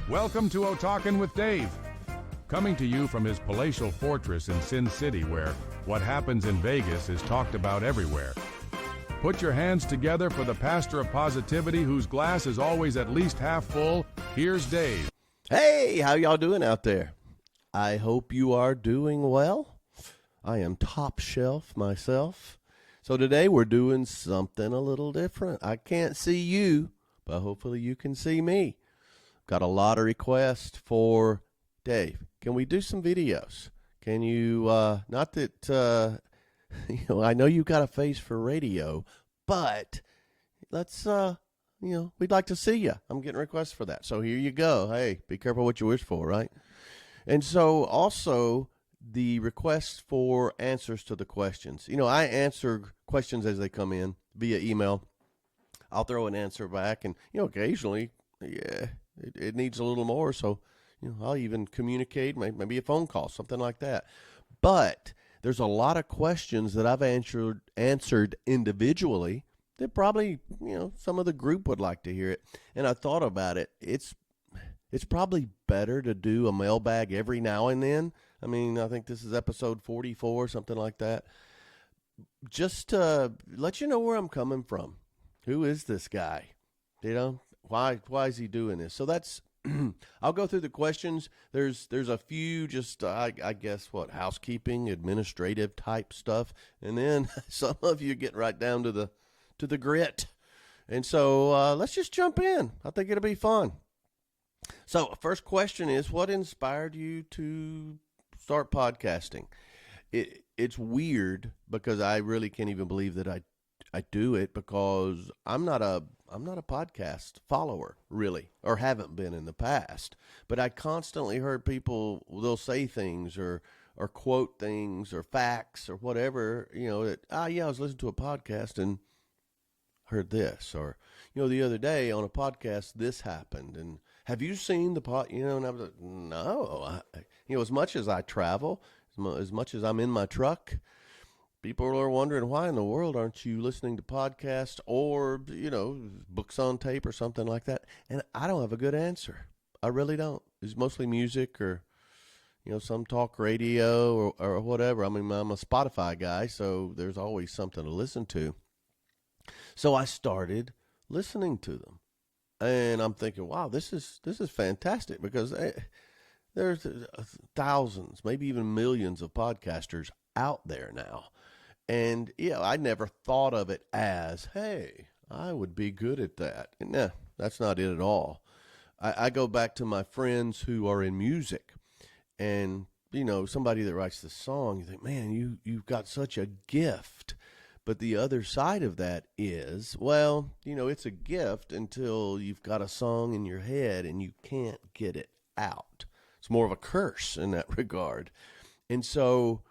Welcome to O'Talkin' with Dave. Coming to you from his palatial fortress in Sin City, where what happens in Vegas is talked about everywhere. Put your hands together for the pastor of positivity whose glass is always at least half full. Here's Dave. Hey, how y'all doing out there? I hope you are doing well. I am top shelf myself. So today we're doing something a little different. I can't see you, but hopefully you can see me. Got a lot of requests for Dave. Can we do some videos? Can you, not that, I know you got a face for radio, but let's, we'd like to see you. I'm getting requests for that. So here you go. Hey, be careful what you wish for, right? And so also the requests for answers to the questions. I answer questions as they come in via email. I'll throw an answer back, and, occasionally, it needs a little more, so I'll even communicate, maybe a phone call, something like that. But there's a lot of questions that I've answered individually that probably some of the group would like to hear it. And I thought about it. It's probably better to do a mailbag every now and then. I mean, I think this is episode 44, something like that. Just to let you know where I'm coming from. Who is this guy? Why is he doing this? So that's, I'll go through the questions. There's a few just, I guess, housekeeping, administrative type stuff. And then some of you get right down to the grit. And so let's just jump in. I think it'll be fun. So first question is, what inspired you to start podcasting? It's weird because I really can't even believe that I do it, because I'm not a podcast follower, really, or haven't been in the past. But I constantly heard people, they'll say things or quote things or facts or whatever, that, I was listening to a podcast and heard this. Or, the other day on a podcast, this happened. And have you seen the and I was like, no. As much as I travel, as much as I'm in my truck, people are wondering, why in the world aren't you listening to podcasts or, books on tape or something like that? And I don't have a good answer. I really don't. It's mostly music or, some talk radio or whatever. I mean, I'm a Spotify guy, so there's always something to listen to. So I started listening to them. And I'm thinking, wow, this is fantastic, because there's thousands, maybe even millions of podcasters out there now. And, I never thought of it as, hey, I would be good at that. Nah, that's not it at all. I go back to my friends who are in music, and, somebody that writes the song, you think, man, you've got such a gift. But the other side of that is, well, it's a gift until you've got a song in your head and you can't get it out. It's more of a curse in that regard. And so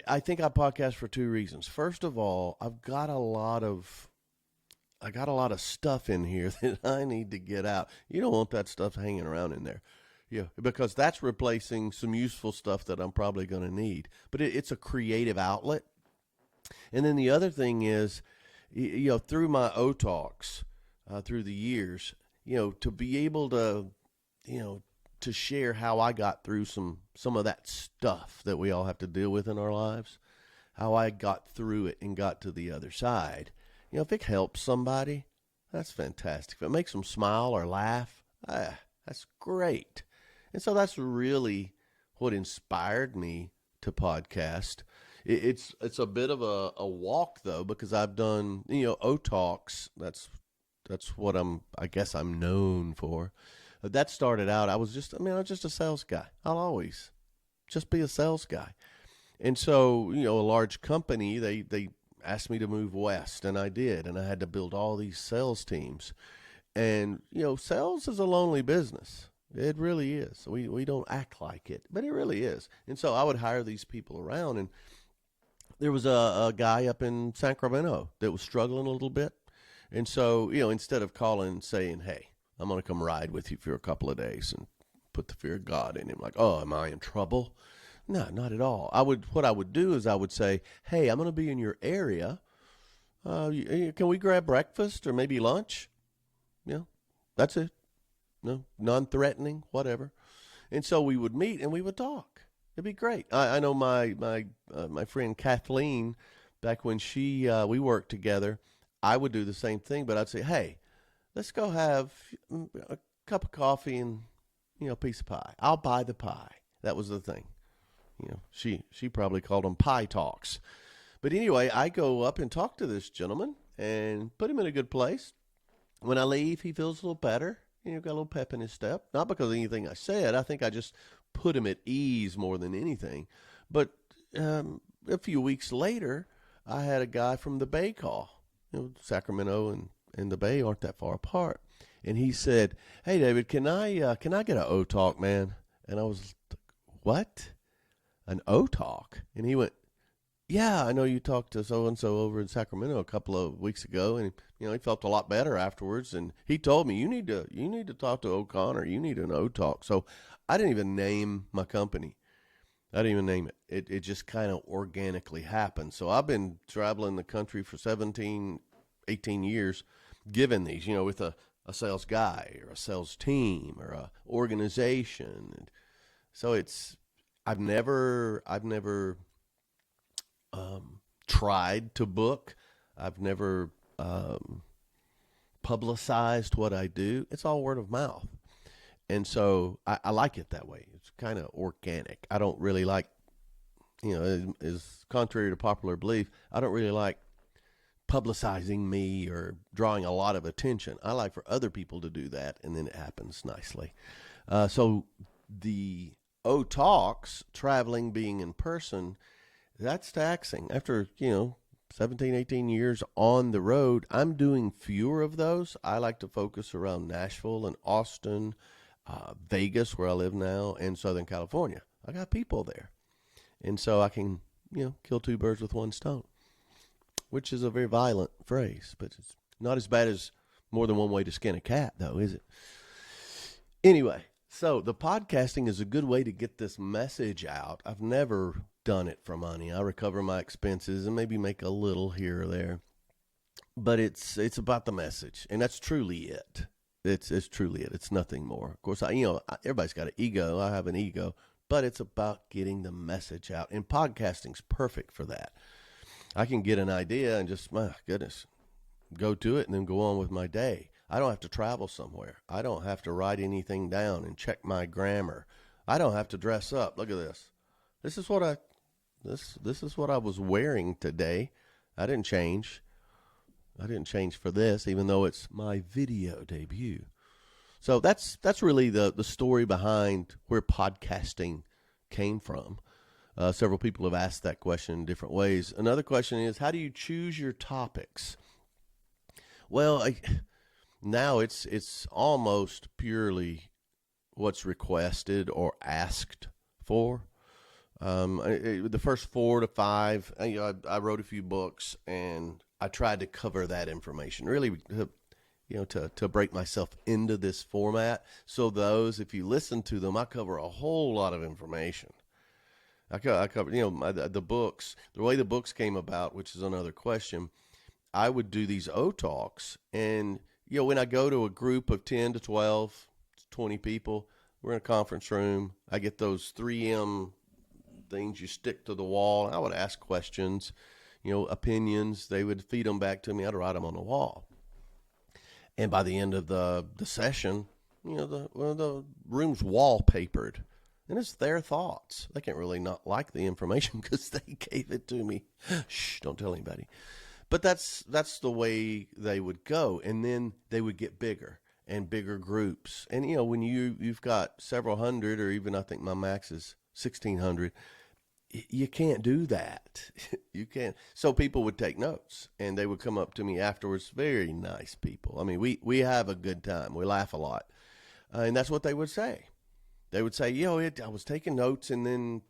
I think I podcast for two reasons. First of all, I've got a lot of stuff in here that I need to get out. You don't want that stuff hanging around in there. Yeah, because that's replacing some useful stuff that I'm probably going to need. But it's a creative outlet. And then the other thing is, through my O-Talks, through the years, to be able to, to share how I got through some of that stuff that we all have to deal with in our lives, how I got through it and got to the other side. If it helps somebody, that's fantastic. If it makes them smile or laugh, that's great. And so that's really what inspired me to podcast. It's a bit of a walk, though, because I've done, O-Talks. That's what I guess I'm known for. That started out, I was just a sales guy. I'll always just be a sales guy. And so, a large company, they asked me to move west, and I did. And I had to build all these sales teams. And, sales is a lonely business. It really is. We don't act like it, but it really is. And so I would hire these people around, and there was a guy up in Sacramento that was struggling a little bit. And so, instead of calling and saying, hey, I'm going to come ride with you for a couple of days and put the fear of God in him, like, oh, am I in trouble? No, not at all. What I would do is I would say, hey, I'm going to be in your area. Can we grab breakfast or maybe lunch? That's it. no, non-threatening, whatever. And so we would meet and we would talk. It'd be great. I know my friend Kathleen, back when we worked together, I would do the same thing, but I'd say, hey, let's go have a cup of coffee and a piece of pie. I'll buy the pie. That was the thing. She probably called them pie talks. But anyway, I go up and talk to this gentleman and put him in a good place. When I leave, he feels a little better. Got a little pep in his step. Not because of anything I said. I think I just put him at ease more than anything. But a few weeks later, I had a guy from the Bay call. Sacramento and the Bay aren't that far apart. And he said, hey, David, can I get an O-Talk, man? And I was like, what? An O-Talk? And he went, yeah, I know you talked to so-and-so over in Sacramento a couple of weeks ago, and he felt a lot better afterwards, and he told me, you need to talk to O'Connor. You need an O-Talk. So I didn't even name my company. I didn't even name it. It just kind of organically happened. So I've been traveling the country for 17, 18 years giving these, with a sales guy or a sales team or a organization. And so I've never tried to book. I've never publicized what I do. It's all word of mouth. And so I like it that way. It's kind of organic. I don't really like, as contrary to popular belief, I don't really like publicizing me or drawing a lot of attention. I like for other people to do that, and then it happens nicely. So the O-Talks, traveling, being in person, that's taxing. After, 17, 18 years on the road, I'm doing fewer of those. I like to focus around Nashville and Austin, Vegas, where I live now, and Southern California. I got people there. And so I can, kill two birds with one stone, which is a very violent phrase, but it's not as bad as more than one way to skin a cat, though, is it? Anyway, so the podcasting is a good way to get this message out. I've never done it for money. I recover my expenses and maybe make a little here or there, but it's about the message, and that's truly it. It's truly it. It's nothing more. Of course, everybody's got an ego. I have an ego, but it's about getting the message out, and podcasting's perfect for that. I can get an idea and just, my goodness, go to it and then go on with my day. I don't have to travel somewhere. I don't have to write anything down and check my grammar. I don't have to dress up. Look at this. This is what I was wearing today. I didn't change. For this, even though it's my video debut. So that's really the story behind where podcasting came from. Several people have asked that question in different ways. Another question is, how do you choose your topics? Well, now it's almost purely what's requested or asked for. The first 4 to 5, I wrote a few books, and I tried to cover that information, really, to break myself into this format. So those, if you listen to them, I cover a whole lot of information. I cover, the books, the way the books came about, which is another question. I would do these O-Talks, and, when I go to a group of 10 to 12, 20 people, we're in a conference room. I get those 3M things you stick to the wall. I would ask questions, opinions. They would feed them back to me. I'd write them on the wall. And by the end of the session, the room's wallpapered. And it's their thoughts. They can't really not like the information because they gave it to me. Shh, don't tell anybody. But that's the way they would go. And then they would get bigger and bigger groups. And, when you've got several hundred, or even I think my max is 1,600, you can't do that. You can't. So people would take notes, and they would come up to me afterwards. Very nice people. I mean, we have a good time. We laugh a lot. And that's what they would say. They would say, I was taking notes, and then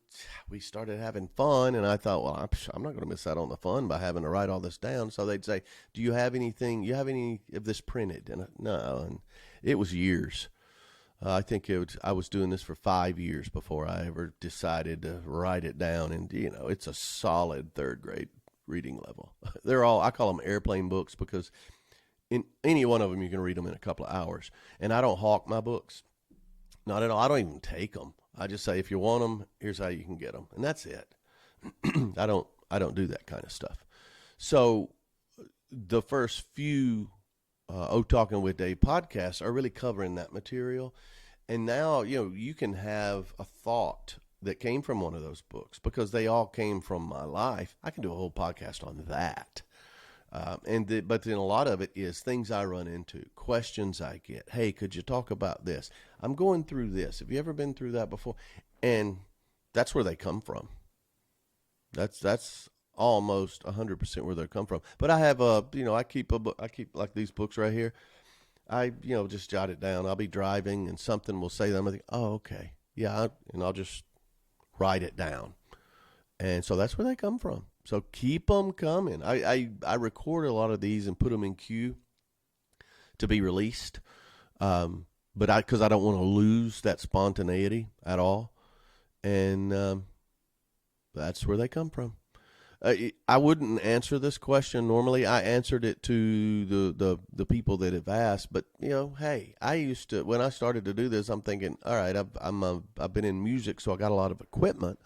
we started having fun. And I thought, well, I'm not going to miss out on the fun by having to write all this down. So they'd say, do you have anything? You have any of this printed? And no. And it was years. I think I was doing this for 5 years before I ever decided to write it down. And, it's a solid third grade reading level. I call them airplane books because in any one of them, you can read them in a couple of hours. And I don't hawk my books. Not at all. I don't even take them. I just say, if you want them, here's how you can get them. And that's it. I don't do that kind of stuff. So the first few Talking with Dave podcasts are really covering that material. And now, you can have a thought that came from one of those books because they all came from my life. I can do a whole podcast on that. But then a lot of it is things I run into, questions I get. Hey, could you talk about this? I'm going through this. Have you ever been through that before? And that's where they come from. That's almost 100% where they come from. But I have I keep like these books right here. I just jot it down. I'll be driving and something will say that. I'm like, oh, okay, yeah, and I'll just write it down. And so that's where they come from. So keep them coming. I record a lot of these and put them in queue to be released. But because I don't want to lose that spontaneity at all. And that's where they come from. I wouldn't answer this question normally. I answered it to the people that have asked, but hey, I used to, when I started to do this, I'm thinking, all right, I've been in music, so I got a lot of equipment.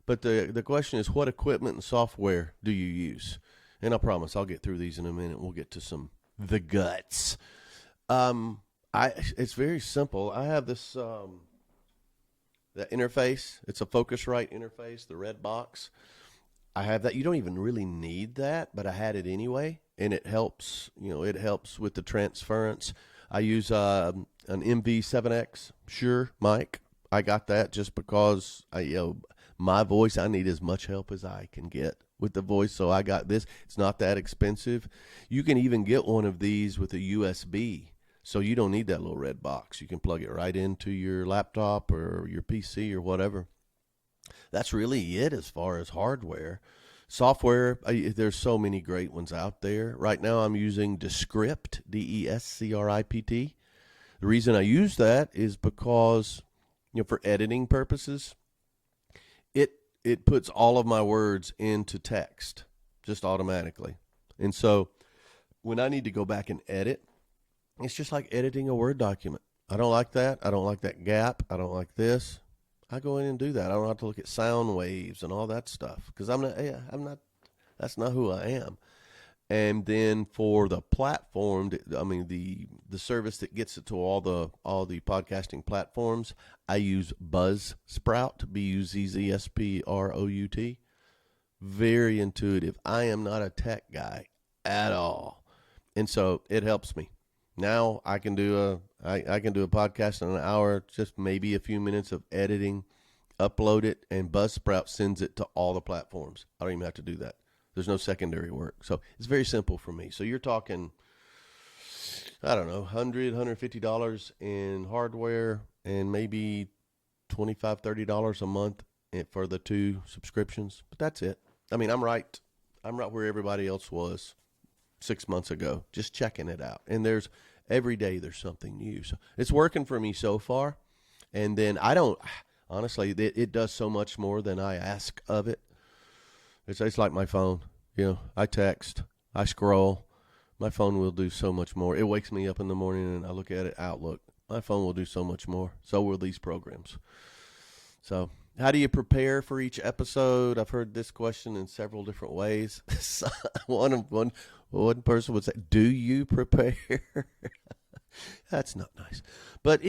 But the question is, what equipment and software do you use? And I promise I'll get through these in a minute. We'll get to the guts. It's very simple. I have this the interface. It's a Focusrite interface, the red box. I have that. You don't even really need that, but I had it anyway, and it helps. It helps with the transference. I use an MV7X Shure mic. I got that just because my voice, I need as much help as I can get with the voice, so I got this. It's not that expensive. You can even get one of these with a USB, so you don't need that little red box. You can plug it right into your laptop or your PC or whatever. That's really it as far as hardware. Software, there's so many great ones out there. Right now I'm using Descript, Descript. The reason I use that is because, for editing purposes, it puts all of my words into text just automatically. And so when I need to go back and edit, it's just like editing a Word document. I don't like that. I don't like that gap. I don't like this. I go in and do that. I don't have to look at sound waves and all that stuff because that's not who I am. And then for the platform, the service that gets it to all the podcasting platforms, I use Buzzsprout, Buzzsprout. Very intuitive. I am not a tech guy at all, and so it helps me. Now I can do a podcast in an hour, just maybe a few minutes of editing, upload it, and Buzzsprout sends it to all the platforms. I don't even have to do that. There's no secondary work. So it's very simple for me. So you're talking, I don't know, $100, $150 in hardware and maybe $25, $30 a month for the 2 subscriptions. But that's it. I'm right where everybody else was 6 months ago, just checking it out. And every day there's something new. So it's working for me so far. And then honestly, it does so much more than I ask of it. It's like my phone. I text, I scroll. My phone will do so much more. It wakes me up in the morning and I look at it, Outlook. My phone will do so much more. So will these programs. So how do you prepare for each episode? I've heard this question in several different ways. One person would say, do you prepare? That's not nice. But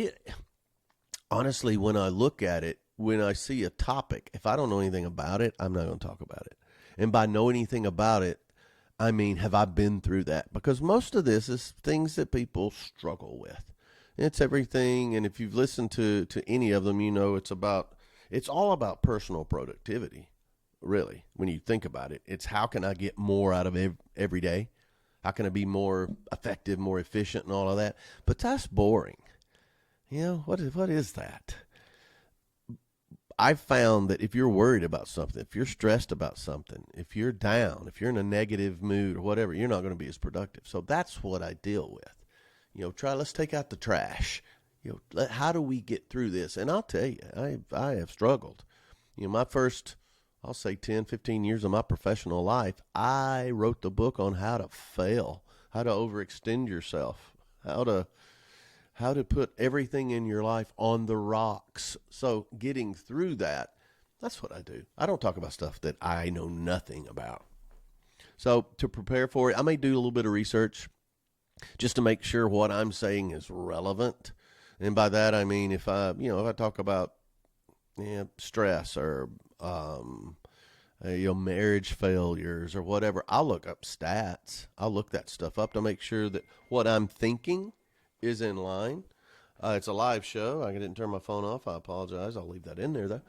honestly, when I look at it, when I see a topic, if I don't know anything about it, I'm not going to talk about it. And by know anything about it, I mean, have I been through that? Because most of this is things that people struggle with. It's everything, and if you've listened to any of them, it's all about personal productivity, really, when you think about it. It's how can I get more out of every day? How can I be more effective, more efficient, and all of that? But that's boring. What is that? I've found that if you're worried about something, if you're stressed about something, if you're down, if you're in a negative mood or whatever, you're not going to be as productive. So that's what I deal with. Let's take out the trash. How do we get through this? And I'll tell you, I have struggled. My first, I'll say 10, 15 years of my professional life, I wrote the book on how to fail. how to overextend yourself, how to put everything in your life on the rocks. So getting through that, that's what I do. I don't talk about stuff that I know nothing about. So to prepare for it, I may do a little bit of research just to make sure what I'm saying is relevant. And by that I mean if I talk about stress or marriage failures or whatever, I'll look up stats. I'll look that stuff up to make sure that what I'm thinking is in line. It's a live show. I didn't turn my phone off. I apologize. I'll leave that in there though.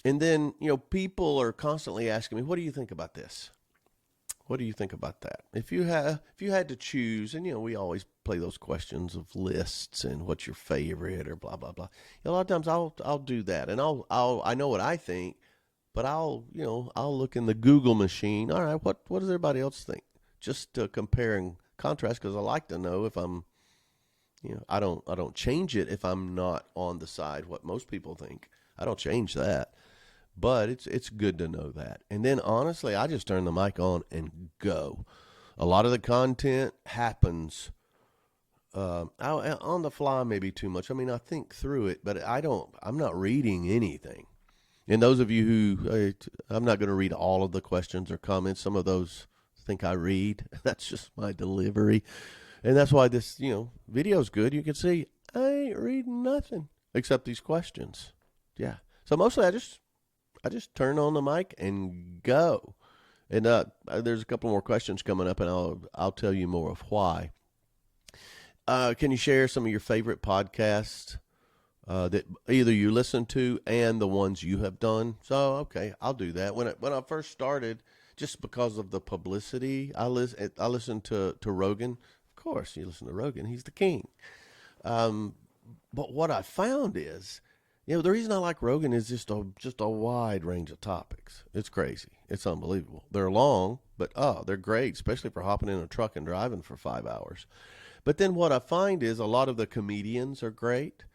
And then, people are constantly asking me, what do you think about this? What do you think about that? If you had to choose, and we always play those questions of lists and what's your favorite or blah blah blah. A lot of times I'll do that, and I know what I think, but I'll look in the Google machine. All right, what does everybody else think? Just to compare and contrast, because I like to know if I'm, I don't change it if I'm not on the side what most people think. I don't change that. But it's good to know that. And then honestly, I just turn the mic on and go. A lot of the content happens on the fly, maybe too much. I mean, I think through it, but I'm not reading anything. And those of you who, I'm not going to read all of the questions or comments. Some of those think I read. That's just my delivery. And that's why this, video's good. You can see I ain't reading nothing except these questions. Yeah. So mostly I just turn on the mic and go. And there's a couple more questions coming up, and I'll tell you more of why. Can you share some of your favorite podcasts that either you listen to and the ones you have done? So okay, I'll do that. When I first started, just because of the publicity, I listened to Rogan. Of course, you listen to Rogan; he's the king. But what I found is, the reason I like Rogan is just a wide range of topics. It's crazy. It's unbelievable. They're long, but they're great, especially for hopping in a truck and driving for 5 hours. But then what I find is a lot of the comedians are great,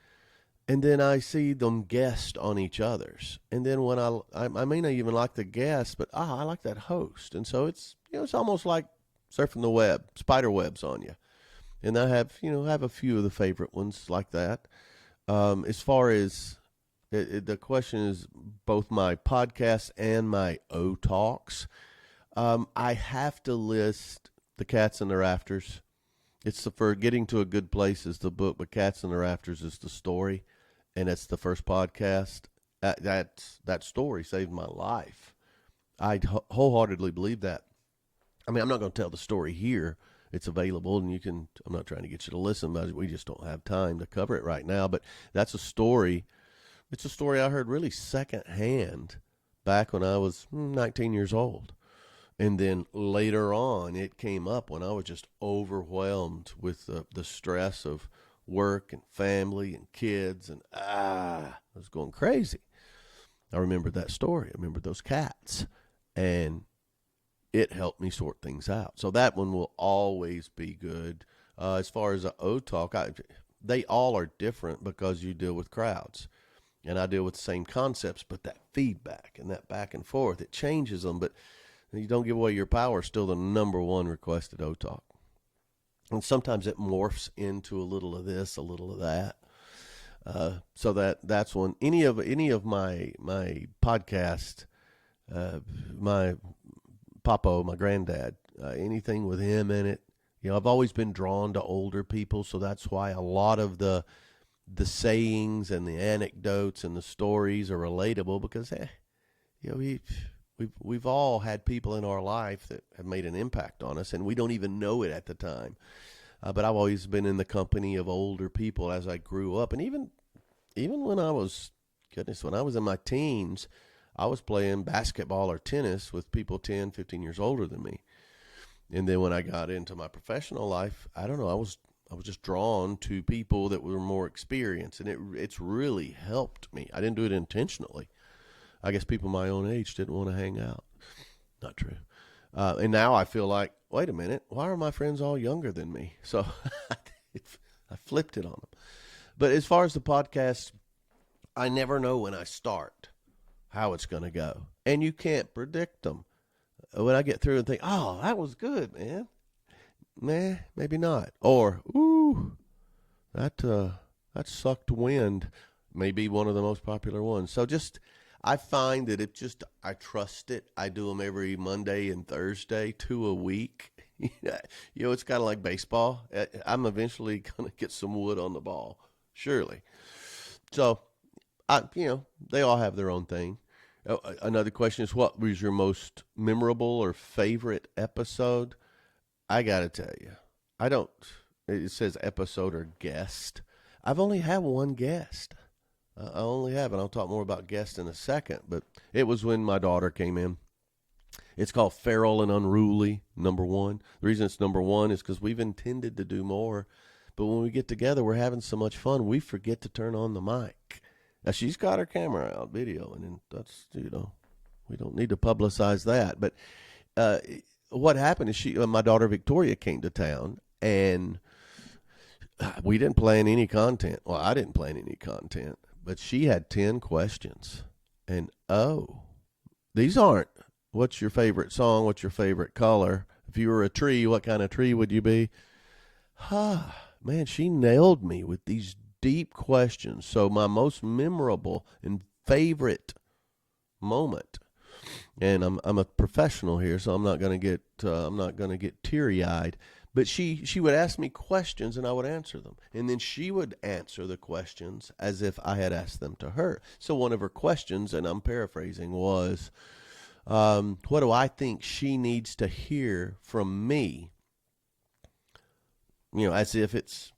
and then I see them guest on each other's. And then when I may not even like the guest, but I like that host. And so it's almost like surfing the web, spider webs on you. And I have a few of the favorite ones like that. As far as the question is both my podcasts and my O Talks. I have to list The Cats in the Rafters. It's for Getting to a Good Place is the book, but Cats in the Rafters is the story, and it's the first podcast. That story saved my life. I wholeheartedly believe that. I mean, I'm not going to tell the story here. It's available, and I'm not trying to get you to listen, but we just don't have time to cover it right now. But that's a story. It's a story I heard really secondhand back when I was 19 years old. And then later on, it came up when I was just overwhelmed with the stress of work and family and kids. And I was going crazy. I remembered that story. I remembered those cats. And it helped me sort things out. So that one will always be good. As far as the O-Talk, they all are different because you deal with crowds. And I deal with the same concepts, but that feedback and that back and forth, it changes them. But you don't give away your power, still the number one requested O-Talk. And sometimes it morphs into a little of this, a little of that. So that's one. Any of my podcast, my Papo, my granddad, anything with him in it. I've always been drawn to older people, so that's why a lot of the sayings and the anecdotes and the stories are relatable because, we've all had people in our life that have made an impact on us, and we don't even know it at the time. But I've always been in the company of older people as I grew up, and even when I was in my teens, I was playing basketball or tennis with people 10, 15 years older than me. And then when I got into my professional life, I don't know, I was just drawn to people that were more experienced, and it's really helped me. I didn't do it intentionally. I guess people my own age didn't want to hang out. Not true. And now I feel like, wait a minute, why are my friends all younger than me? So I flipped it on them. But as far as the podcast, I never know when I start how it's going to go. And you can't predict them. When I get through and think, that was good, man. Nah, maybe not. Or, ooh, that sucked wind may be one of the most popular ones. So I find that I trust it. I do them every Monday and Thursday, 2 a week. It's kind of like baseball. I'm eventually going to get some wood on the ball, surely. So, they all have their own thing. Another question is, what was your most memorable or favorite episode? I got to tell you, I don't, it says episode or guest. I've only had one guest. I only have, and I'll talk more about guests in a second, but it was when my daughter came in. It's called Feral and Unruly, #1. The reason it's #1 is because we've intended to do more, but when we get together, we're having so much fun, we forget to turn on the mic. Now, she's got her camera out, video, and that's, we don't need to publicize that. But what happened is my daughter Victoria came to town, and we didn't plan any content. Well, I didn't plan any content, but she had 10 questions. And, these aren't, what's your favorite song? What's your favorite color? If you were a tree, what kind of tree would you be? Man, she nailed me with these deep questions. So my most memorable and favorite moment, and I'm a professional here, so I'm not going to get teary-eyed, but she would ask me questions and I would answer them, and then she would answer the questions as if I had asked them to her. So one of her questions, and I'm paraphrasing, was, what do I think she needs to hear from me? As if it's,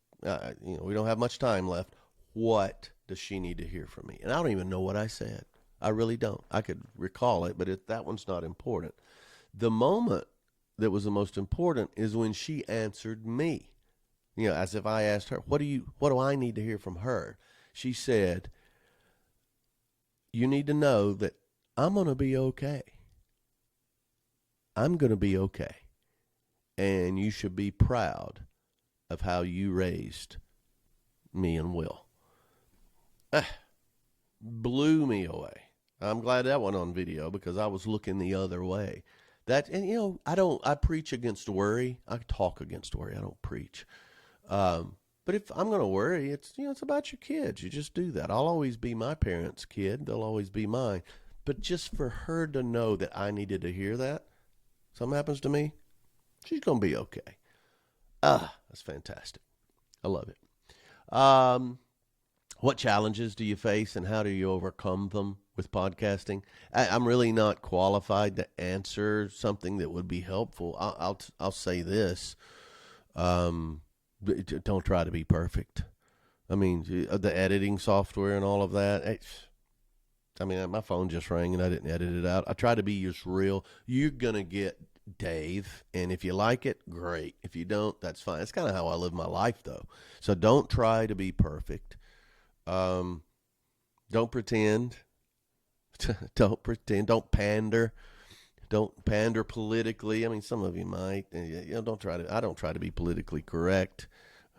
we don't have much time left. What does she need to hear from me? And I don't even know what I said. I really don't. I could recall it, but that one's not important. The moment that was the most important is when she answered me. As if I asked her, what do I need to hear from her? She said, you need to know that I'm going to be okay. I'm going to be okay. And you should be proud of how you raised me and Will. Blew me away. I'm glad that went on video because I was looking the other way. I preach against worry. I talk against worry. I don't preach. But if I'm going to worry, it's about your kids. You just do that. I'll always be my parents' kid. They'll always be mine. But just for her to know that I needed to hear that, something happens to me, she's going to be okay. That's fantastic. I love it. What challenges do you face and how do you overcome them with podcasting? I'm really not qualified to answer something that would be helpful. I'll say this. Don't try to be perfect. I mean, the editing software and all of that. My phone just rang and I didn't edit it out. I try to be just real. You're going to get Dave, and if you like it, great. If you don't, that's fine. That's kind of how I live my life, though. So don't try to be perfect. Don't pretend. Don't pretend. Don't pander. Don't pander politically. I mean, some of you might. I don't try to be politically correct.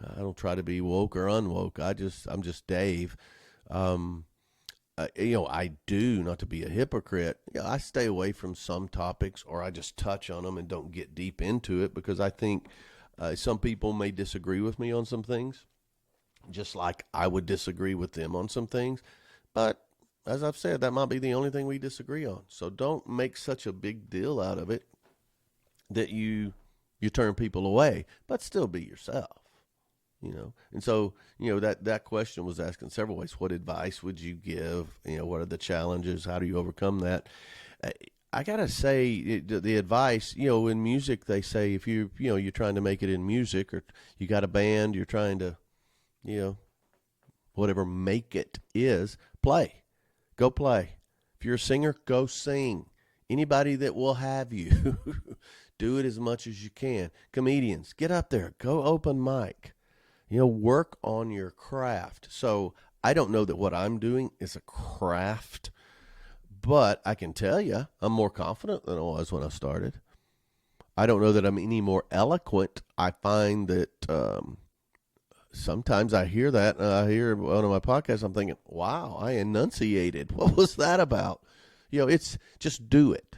I don't try to be woke or unwoke. I'm just Dave. I do, not to be a hypocrite. I stay away from some topics, or I just touch on them and don't get deep into it because I think some people may disagree with me on some things, just like I would disagree with them on some things. But as I've said, that might be the only thing we disagree on. So don't make such a big deal out of it that you turn people away, but still be yourself. And so, that question was asked in several ways. What advice would you give? What are the challenges? How do you overcome that? I got to say the advice, in music, they say if you're trying to make it in music or you got a band, you're trying to, whatever make it is, go play. If you're a singer, go sing. Anybody that will have you, do it as much as you can. Comedians, get up there, go open mic. Work on your craft. So I don't know that what I'm doing is a craft, but I can tell you I'm more confident than I was when I started. I don't know that I'm any more eloquent. I find that sometimes I hear that, and I hear one of my podcasts, I'm thinking, wow, I enunciated. What was that about? It's just do it.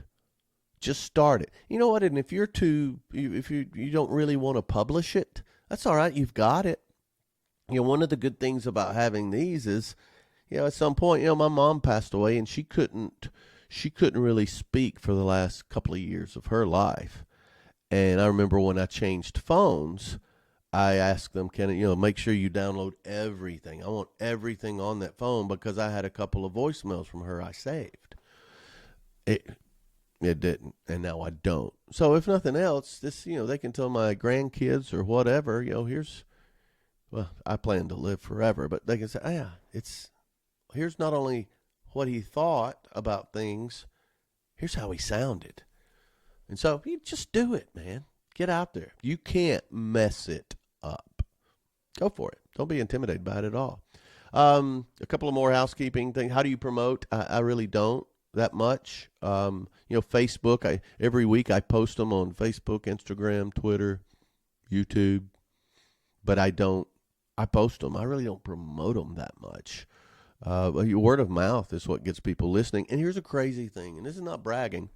Just start it. You know what? And if you don't really want to publish it, that's all right. You've got it. One of the good things about having these is, at some point, my mom passed away and she couldn't really speak for the last couple of years of her life. And I remember when I changed phones, I asked them, can make sure you download everything. I want everything on that phone because I had a couple of voicemails from her I saved. It didn't, and now I don't. So if nothing else, this, they can tell my grandkids or whatever, well, I plan to live forever, but they can say, here's not only what he thought about things, here's how he sounded. And so you just do it, man. Get out there. You can't mess it up. Go for it. Don't be intimidated by it at all. A couple of more housekeeping things. How do you promote? I really don't that much. Facebook, every week I post them on Facebook, Instagram, Twitter, YouTube, but I post them. I really don't promote them that much. Word of mouth is what gets people listening. And here's a crazy thing, and this is not bragging.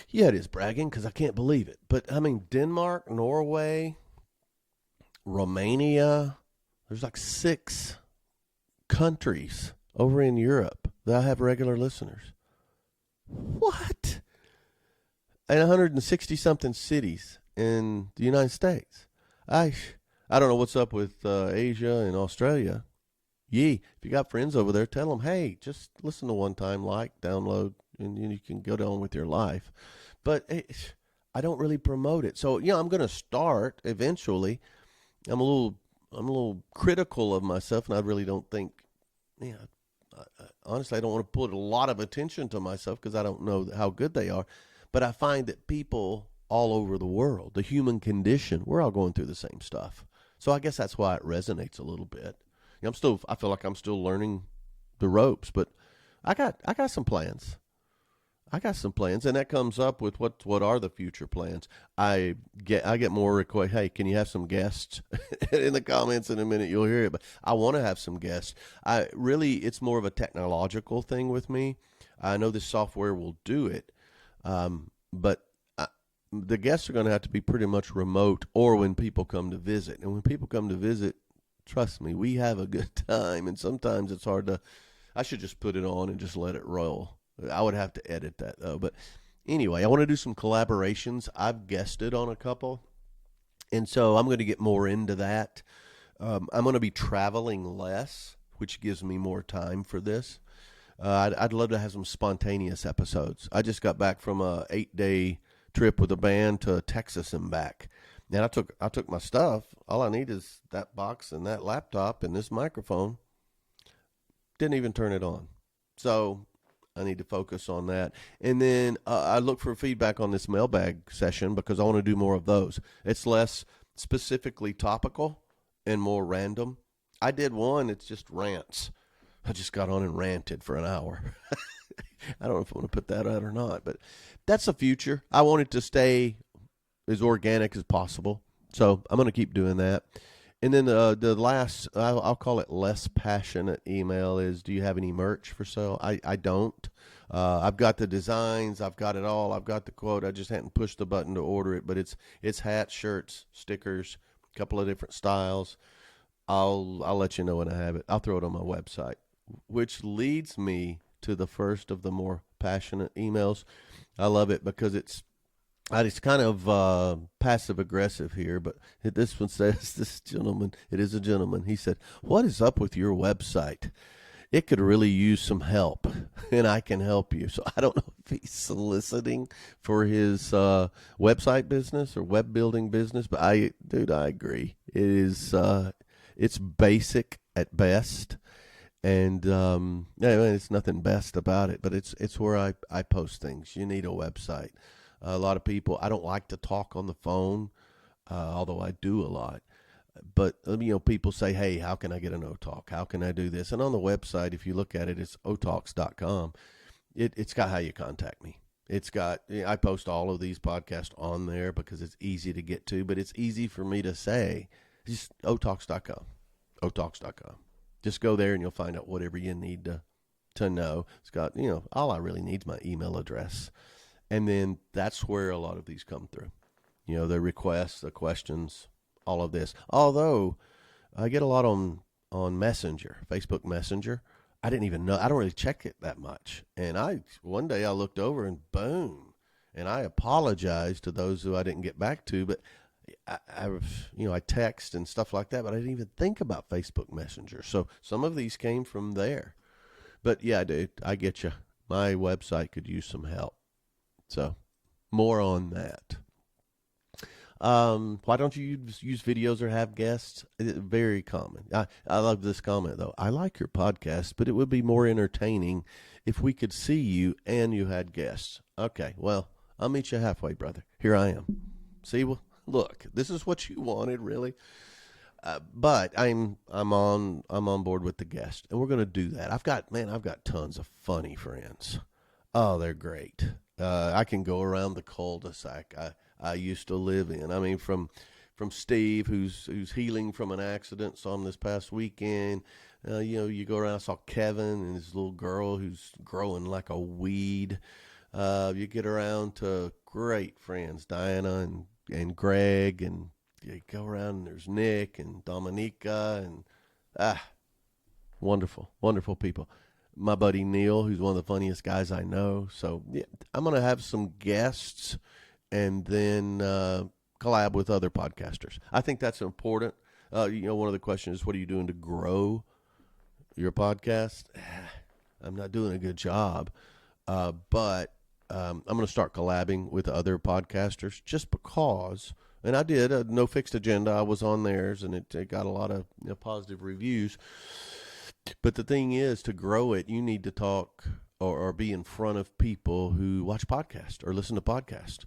Yeah, it is bragging because I can't believe it. But, Denmark, Norway, Romania, there's like 6 countries over in Europe that I have regular listeners. What? And 160-something cities in the United States. I don't know what's up with Asia and Australia. If you got friends over there, tell them, hey, just listen to one time, download, and you can go down with your life. But I don't really promote it. So, I'm going to start eventually. I'm a little critical of myself, and I really don't think, honestly, I don't want to put a lot of attention to myself because I don't know how good they are. But I find that people all over the world, the human condition, we're all going through the same stuff. So I guess that's why it resonates a little bit. I feel like I'm still learning the ropes, but I got some plans. And that comes up with what are the future plans. I get more requests. Hey, can you have some guests? In the comments in a minute, you'll hear it. But I want to have some guests. It's more of a technological thing with me. I know this software will do it, but the guests are going to have to be pretty much remote, or when people come to visit. And when people come to visit, trust me, we have a good time. And sometimes it's hard to. I should just put it on and just let it roll. I would have to edit that, though. But anyway, I want to do some collaborations. I've guested on a couple, and so I'm going to get more into that. I'm going to be traveling less, which gives me more time for this. I'd love to have some spontaneous episodes. I just got back from a 8-day trip with a band to Texas and back. And I took my stuff. All I need is that box and that laptop and this microphone. Didn't even turn it on. So I need to focus on that. And then I look for feedback on this mailbag session because I want to do more of those. It's less specifically topical and more random. I did one. It's just rants. I just got on and ranted for an hour. I don't know if I want to put that out or not, but that's the future. I want it to stay as organic as possible. So I'm going to keep doing that. And then the last, I'll call it less passionate email is, do you have any merch for sale? I don't. I've got the designs. I've got it all. I've got the quote. I just hadn't pushed the button to order it, but it's hats, shirts, stickers, a couple of different styles. I'll let you know when I have it. I'll throw it on my website, which leads me to the first of the more passionate emails. I love it because it's kind of passive aggressive here, but this one says, this gentleman, it is a gentleman. He said, what is up with your website? It could really use some help, and I can help you. So I don't know if he's soliciting for his website business or web building business, but I agree. It is, it's basic at best. And it's nothing best about it, but it's where I post things. You need a website. A lot of people, I don't like to talk on the phone, although I do a lot. But, people say, hey, how can I get an O-Talk? How can I do this? And on the website, if you look at it, it's otalks.com. It's got how you contact me. It's got, I post all of these podcasts on there because it's easy to get to, but it's easy for me to say, just otalks.com, otalks.com. Just go there and you'll find out whatever you need to know. It's got, all I really need is my email address. And then that's where a lot of these come through. The requests, the questions, all of this. Although I get a lot on Messenger, Facebook Messenger. I didn't even know. I don't really check it that much. And one day I looked over and boom. And I apologize to those who I didn't get back to, but I text and stuff like that, but I didn't even think about Facebook Messenger. So some of these came from there. But yeah, dude, I get you. My website could use some help. So more on that. Why don't you use videos or have guests? It's very common. I love this comment, though. I like your podcast, but it would be more entertaining if we could see you and you had guests. Okay, well, I'll meet you halfway, brother. Here I am. See, well, look, this is what you wanted, really. But I'm on board with the guest, and we're going to do that. I've got tons of funny friends. Oh, they're great. I can go around the cul-de-sac I used to live in. I mean, from Steve, who's healing from an accident, saw him this past weekend. You go around. I saw Kevin and his little girl who's growing like a weed. You get around to great friends, Diana and Greg, and you go around and there's Nick and Dominica and wonderful, wonderful people. My buddy Neil, who's one of the funniest guys I know. So yeah, I'm going to have some guests and then collab with other podcasters. I think that's important. One of the questions is, what are you doing to grow your podcast? I'm not doing a good job, but I'm going to start collabing with other podcasters just because. And I did No Fixed Agenda. I was on theirs, and it got a lot of positive reviews. But the thing is, to grow it, you need to talk or be in front of people who watch podcasts or listen to podcasts.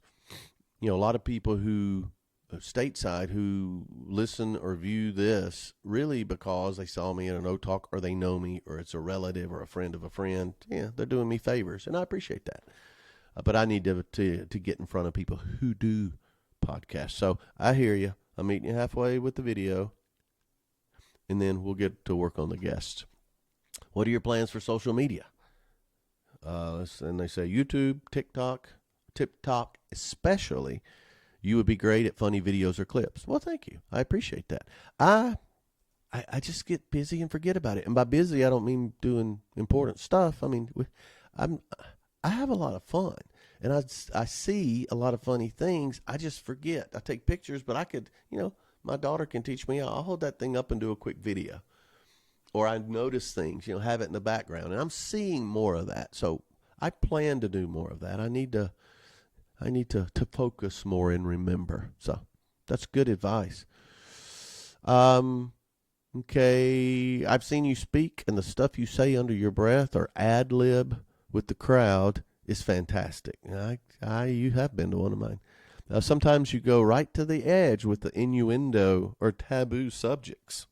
A lot of people who stateside who listen or view this really because they saw me in an O-Talk or they know me or it's a relative or a friend of a friend. Yeah, they're doing me favors, and I appreciate that. But I need to get in front of people who do podcasts. So I hear you. I'm meeting you halfway with the video, and then we'll get to work on the guests. What are your plans for social media? And they say YouTube, TikTok especially. You would be great at funny videos or clips. Well, thank you. I appreciate that. I just get busy and forget about it. And by busy, I don't mean doing important stuff. I mean, I have a lot of fun, and I see a lot of funny things. I just forget. I take pictures, but I could, my daughter can teach me. I'll hold that thing up and do a quick video. Or I notice things, have it in the background. And I'm seeing more of that. So I plan to do more of that. I need to focus more and remember. So that's good advice. Okay. I've seen you speak, and the stuff you say under your breath or ad lib with the crowd is fantastic. You have been to one of mine. Sometimes you go right to the edge with the innuendo or taboo subjects.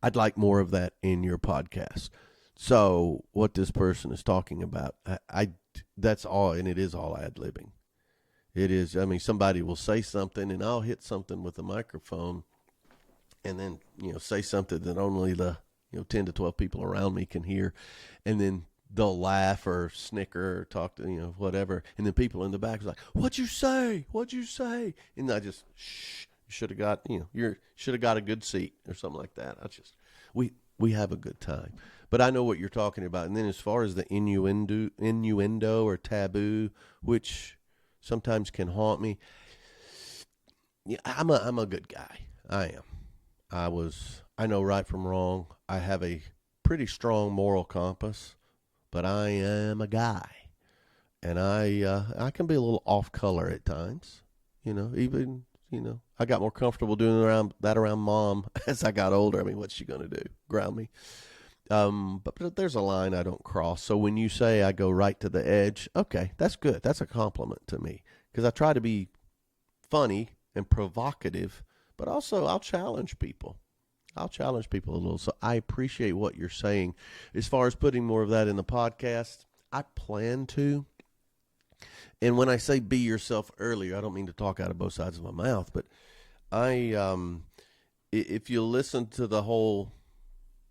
I'd like more of that in your podcast. So what this person is talking about, that's all, and it is all ad-libbing. It is, somebody will say something, and I'll hit something with a microphone, and then, say something that only the, 10 to 12 people around me can hear, and then they'll laugh or snicker or talk to, whatever, and then people in the back are like, what'd you say? What'd you say? And I just, shh. Should have got should have got a good seat or something like that. We have a good time, but I know what you're talking about. And then as far as the innuendo or taboo, which sometimes can haunt me, I'm a good guy. I am. I know right from wrong. I have a pretty strong moral compass, but I am a guy, and I can be a little off color at times. Even. I got more comfortable doing that around Mom as I got older. What's she going to do? Ground me. But there's a line I don't cross. So when you say I go right to the edge, okay, that's good. That's a compliment to me because I try to be funny and provocative, but also I'll challenge people. a little. So I appreciate what you're saying. As far as putting more of that in the podcast, I plan to. And when I say be yourself earlier, I don't mean to talk out of both sides of my mouth, but if you listen to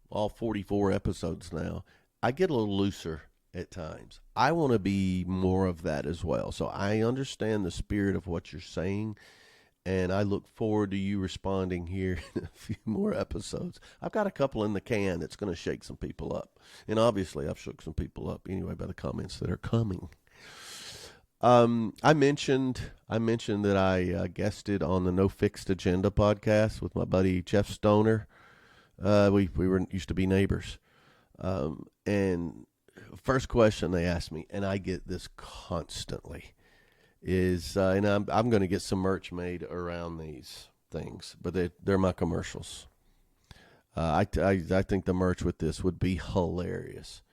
all 44 episodes now, I get a little looser at times. I want to be more of that as well. So I understand the spirit of what you're saying, and I look forward to you responding here in a few more episodes. I've got a couple in the can that's going to shake some people up, and obviously I've shook some people up anyway by the comments that are coming. I mentioned that I guested on the No Fixed Agenda podcast with my buddy Jeff Stoner. We were used to be neighbors, and first question they asked me, and I get this constantly, is and I'm going to get some merch made around these things, but they're my commercials. I think the merch with this would be hilarious.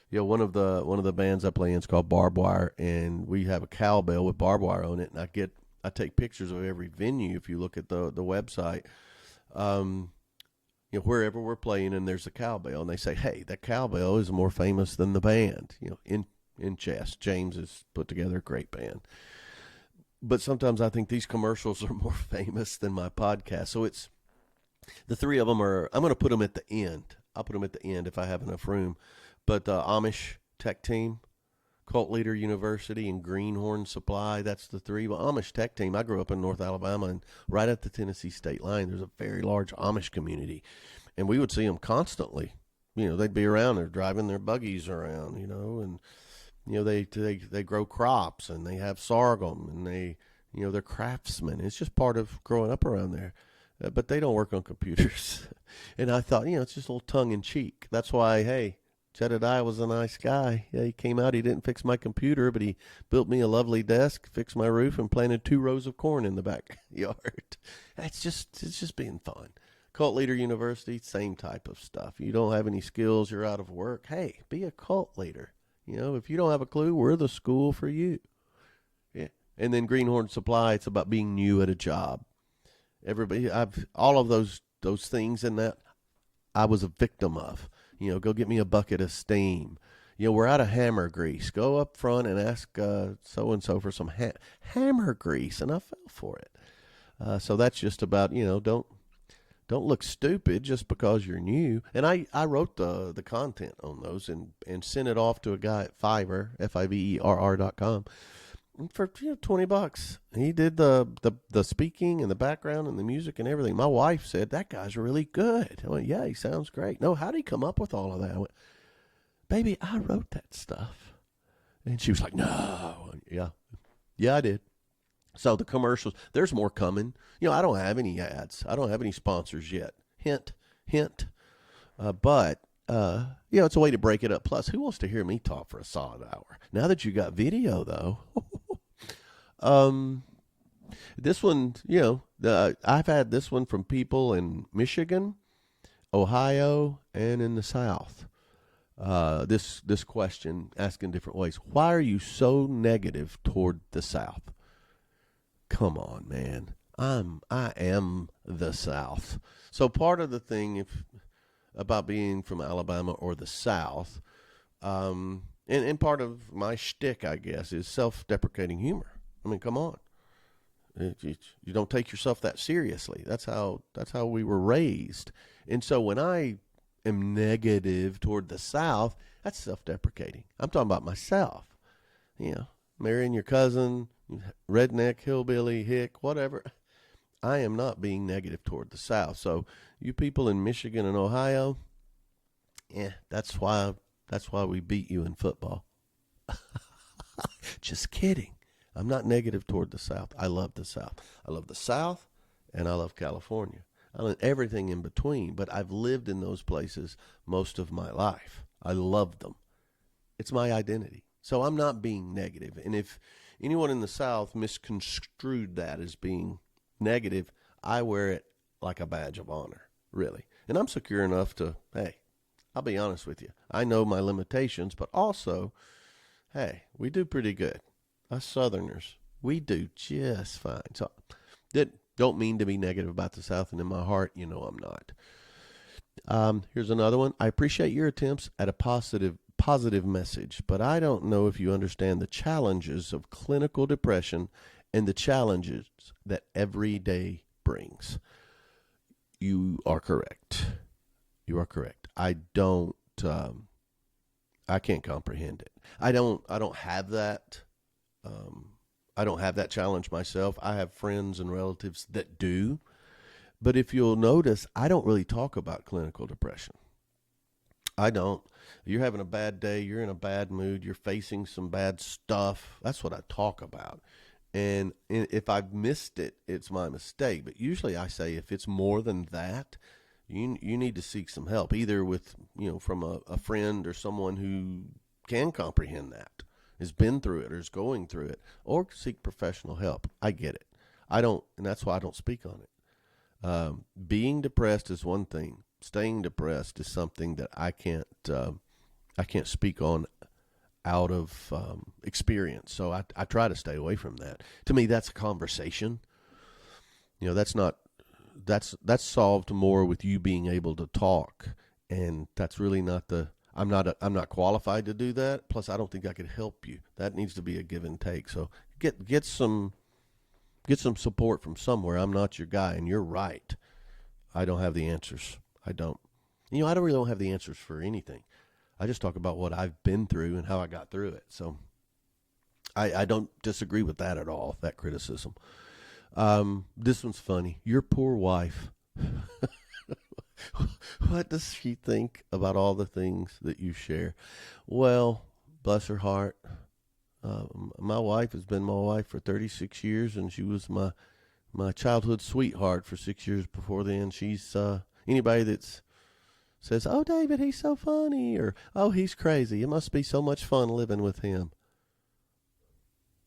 You know, one of the bands I play in is called Barbed Wire, and we have a cowbell with barbed wire on it, and I take pictures of every venue. If you look at the website, you know, wherever we're playing, and there's a cowbell, and they say, hey, that cowbell is more famous than the band. You know, in jest, James has put together a great band. But sometimes I think these commercials are more famous than my podcast. So it's the three of them I'm going to put them at the end. I'll put them at the end if I have enough room. But Amish Tech Team, Cult Leader University, and Greenhorn Supply, that's the three. Well, Amish Tech Team, I grew up in North Alabama, and right at the Tennessee state line, there's a very large Amish community. And we would see them constantly. You know, they'd be around, they're driving their buggies around, you know, and you know, they grow crops, and they have sorghum, and they're craftsmen. It's just part of growing up around there. But they don't work on computers. And I thought, you know, it's just a little tongue in cheek. That's why, hey, Jedediah was a nice guy. Yeah, he came out, he didn't fix my computer, but he built me a lovely desk, fixed my roof, and planted 2 rows of corn in the backyard. It's just being fun. Cult Leader University, same type of stuff. You don't have any skills, you're out of work. Hey, be a cult leader. You know, if you don't have a clue, we're the school for you. Yeah. And then Greenhorn Supply, it's about being new at a job. Everybody, all of those things in that I was a victim of. You know, go get me a bucket of steam. You know, we're out of hammer grease. Go up front and ask so-and-so for some hammer grease, and I fell for it. So that's just about, you know, don't look stupid just because you're new. And I wrote the content on those and sent it off to a guy at Fiverr, Fiverr.com, for $20. He did the speaking and the background and the music and everything. My wife said, that guy's really good. I went, yeah, he sounds great. No, how did he come up with all of that? I went, baby, I wrote that stuff. And she was like, no. Yeah, I did. So the commercials, there's more coming. You know, I don't have any ads. I don't have any sponsors yet. Hint. But you know, it's a way to break it up. Plus, who wants to hear me talk for a solid hour? Now that you got video, though. This one, you know, I've had this one from people in Michigan, Ohio, and in the South. This question asked in different ways. Why are you so negative toward the South? Come on, man. I am the South. So part of the thing about being from Alabama or the South, and part of my shtick, I guess, is self-deprecating humor. I mean, come on. You don't take yourself that seriously. That's how we were raised. And so when I am negative toward the South, that's self-deprecating. I'm talking about myself. You know, marrying your cousin, redneck, hillbilly, hick, whatever. I am not being negative toward the South. So you people in Michigan and Ohio, that's why we beat you in football. Just kidding. I'm not negative toward the South. I love the South. I love the South, and I love California. I love everything in between, but I've lived in those places most of my life. I love them. It's my identity. So I'm not being negative. And if anyone in the South misconstrued that as being negative, I wear it like a badge of honor, really. And I'm secure enough to, hey, I'll be honest with you. I know my limitations, but also, hey, we do pretty good. Us Southerners, we do just fine. So that don't mean to be negative about the South, and in my heart, you know I'm not. Here's another one. I appreciate your attempts at a positive message, but I don't know if you understand the challenges of clinical depression and the challenges that every day brings. You are correct. You are correct. I don't I can't comprehend it. I don't have that. Um, I don't have that challenge myself. I have friends and relatives that do. But if you'll notice, I don't really talk about clinical depression. I don't. You're having a bad day, you're in a bad mood, you're facing some bad stuff. That's what I talk about. And if I've missed it, it's my mistake. But usually I say if it's more than that, you need to seek some help, either with, from a friend or someone who can comprehend that, has been through it or is going through it, or seek professional help. I get it. I don't, and that's why I don't speak on it. Being depressed is one thing. Staying depressed is something that I can't speak on out of experience. So I try to stay away from that. To me, that's a conversation. That's not that's solved more with you being able to talk, and that's really not the. I'm not qualified to do that. Plus, I don't think I could help you. That needs to be a give and take. So get some support from somewhere. I'm not your guy, and you're right. I don't have the answers. I don't. I don't have the answers for anything. I just talk about what I've been through and how I got through it. So I don't disagree with that at all, that criticism. This one's funny. Your poor wife. What does she think about all the things that you share? Well, bless her heart. My wife has been my wife for 36 years, and she was my childhood sweetheart for 6 years before then. She's anybody that's says, "Oh, David, he's so funny," or "Oh, he's crazy. It must be so much fun living with him."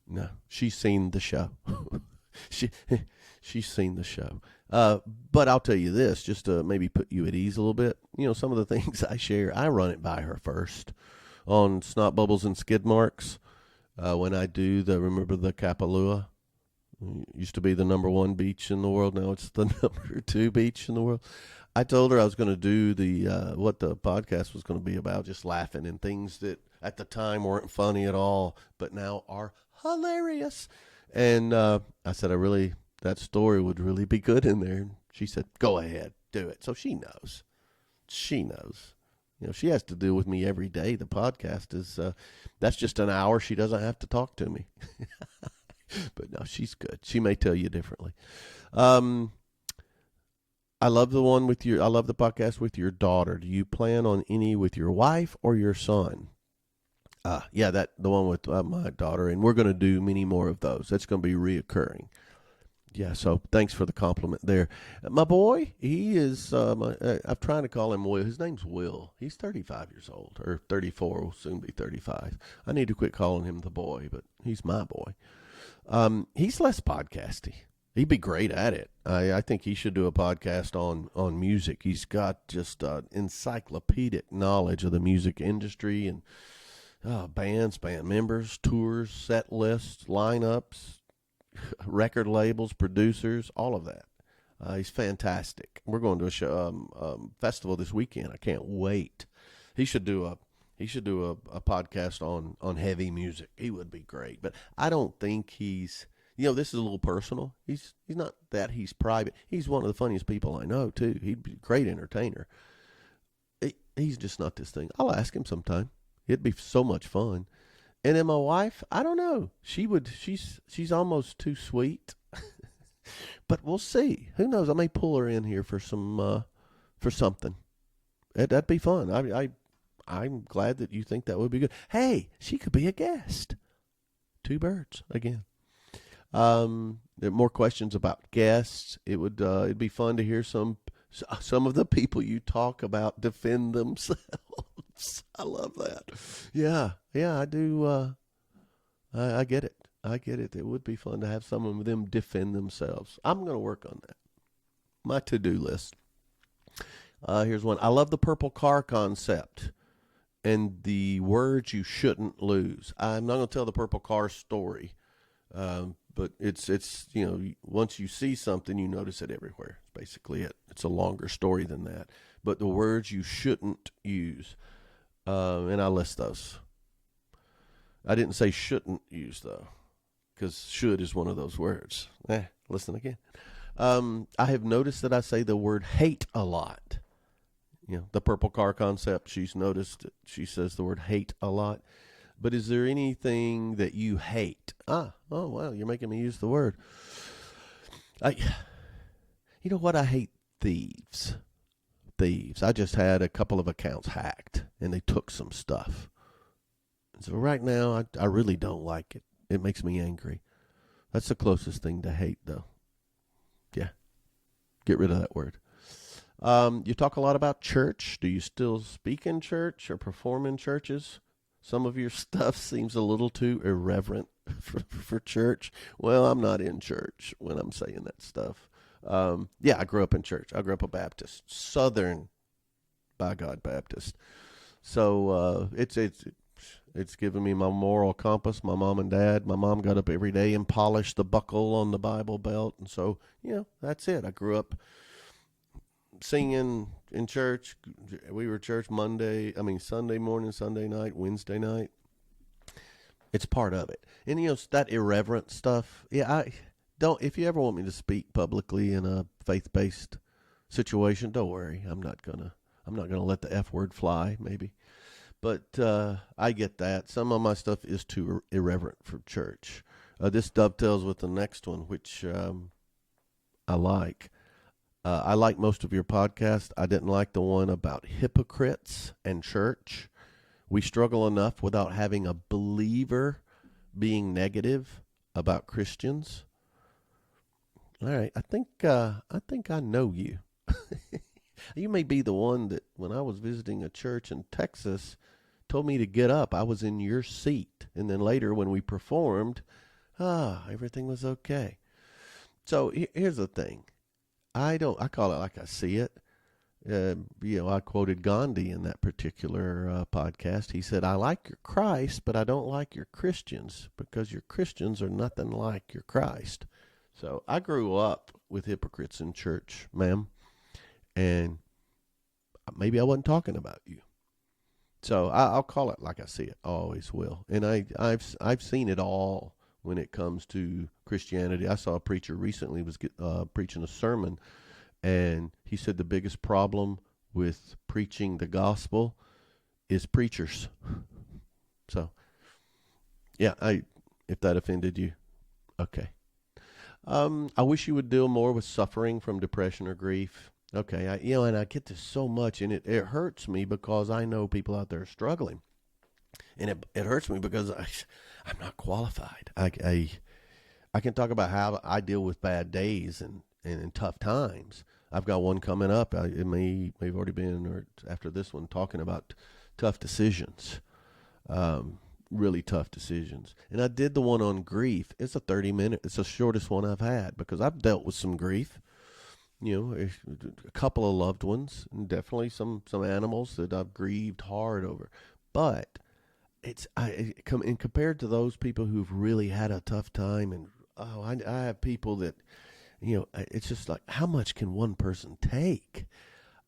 No, she's seen the show. she she's seen the show. But I'll tell you this, just to maybe put you at ease a little bit. Some of the things I share, I run it by her first on snot bubbles and skid marks. When I do remember the Kapalua? Used to be the #1 beach in the world. Now it's the #2 beach in the world. I told her I was going to do what the podcast was going to be about, just laughing and things that at the time weren't funny at all, but now are hilarious. And I said, that story would really be good in there. And she said, "Go ahead, do it." So she knows. She knows. She has to deal with me every day. The podcast is, that's just an hour. She doesn't have to talk to me. But no, she's good. She may tell you differently. I love the podcast with your daughter. Do you plan on any with your wife or your son? Yeah, the one with my daughter, and we're going to do many more of those. That's going to be reoccurring. Yeah, so thanks for the compliment there. My boy, he is, I'm trying to call him Will. His name's Will. He's 35 years old, or 34, will soon be 35. I need to quit calling him the boy, but he's my boy. He's less podcasty. He'd be great at it. I think he should do a podcast on music. He's got just encyclopedic knowledge of the music industry and bands, band members, tours, set lists, lineups, record labels, producers, all of that. He's fantastic. We're going to a show, festival this weekend. I can't wait. He should do a podcast on heavy music. He would be great. But I don't think he's. This is a little personal. He's not that. He's private. He's one of the funniest people I know too. He'd be a great entertainer. He's just not this thing. I'll ask him sometime. It'd be so much fun. And then my wife, I don't know. She's almost too sweet. But we'll see. Who knows? I may pull her in here for something. That'd be fun. I'm glad that you think that would be good. Hey, she could be a guest. Two birds again. There are more questions about guests. It'd be fun to hear some of the people you talk about defend themselves. I love that. Yeah, I do. I get it. It would be fun to have some of them defend themselves. I'm going to work on that. My to-do list. Here's one. I love the purple car concept and the words you shouldn't lose. I'm not going to tell the purple car story, but it's once you see something, you notice it everywhere. It's basically it. It's a longer story than that. But the words you shouldn't use, and I list those. I didn't say shouldn't use, though, because should is one of those words. Listen again. I have noticed that I say the word hate a lot. the purple car concept. She's noticed that she says the word hate a lot. But is there anything that you hate? Oh, wow, you're making me use the word. You know what? I hate thieves. Thieves. I just had a couple of accounts hacked, and they took some stuff. So right now, I really don't like it. It makes me angry. That's the closest thing to hate, though. Yeah. Get rid of that word. You talk a lot about church. Do you still speak in church or perform in churches? Some of your stuff seems a little too irreverent for church. Well, I'm not in church when I'm saying that stuff. I grew up in church. I grew up a Baptist, Southern, by God, Baptist. So it's given me my moral compass. My mom and dad. My mom got up every day and polished the buckle on the Bible belt, and so that's it. I grew up singing in church. We were church Sunday morning, Sunday night, Wednesday night. It's part of it. And that irreverent stuff. Yeah, I don't. If you ever want me to speak publicly in a faith-based situation, don't worry. I'm not gonna let the F word fly. Maybe, but I get that. Some of my stuff is too irreverent for church. This dovetails with the next one, which I like. I like most of your podcast. I didn't like the one about hypocrites and church. We struggle enough without having a believer being negative about Christians. All right, I think I know you. You may be the one that when I was visiting a church in Texas told me to get up. I was in your seat, and then later when we performed, everything was okay. So here's the thing. I call it like I see it. I quoted Gandhi in that particular podcast. He said, I like your Christ, but I don't like your Christians because your Christians are nothing like your Christ. So I grew up with hypocrites in church, ma'am, and maybe I wasn't talking about you. So I'll call it like I see it. I always will. And I've seen it all when it comes to Christianity. I saw a preacher recently was preaching a sermon, and he said the biggest problem with preaching the gospel is preachers. So, yeah, if that offended you, okay. I wish you would deal more with suffering from depression or grief. Okay, and I get this so much, and it hurts me because I know people out there struggling. And it hurts me because I'm not qualified. I can talk about how I deal with bad days and in tough times. I've got one coming up. It may have already been, or after this one, talking about tough decisions, really tough decisions. And I did the one on grief. It's a 30-minute. It's the shortest one I've had because I've dealt with some grief. A couple of loved ones, and definitely some animals that I've grieved hard over, but. And compared to those people who've really had a tough time, and I have people that, it's just like, how much can one person take?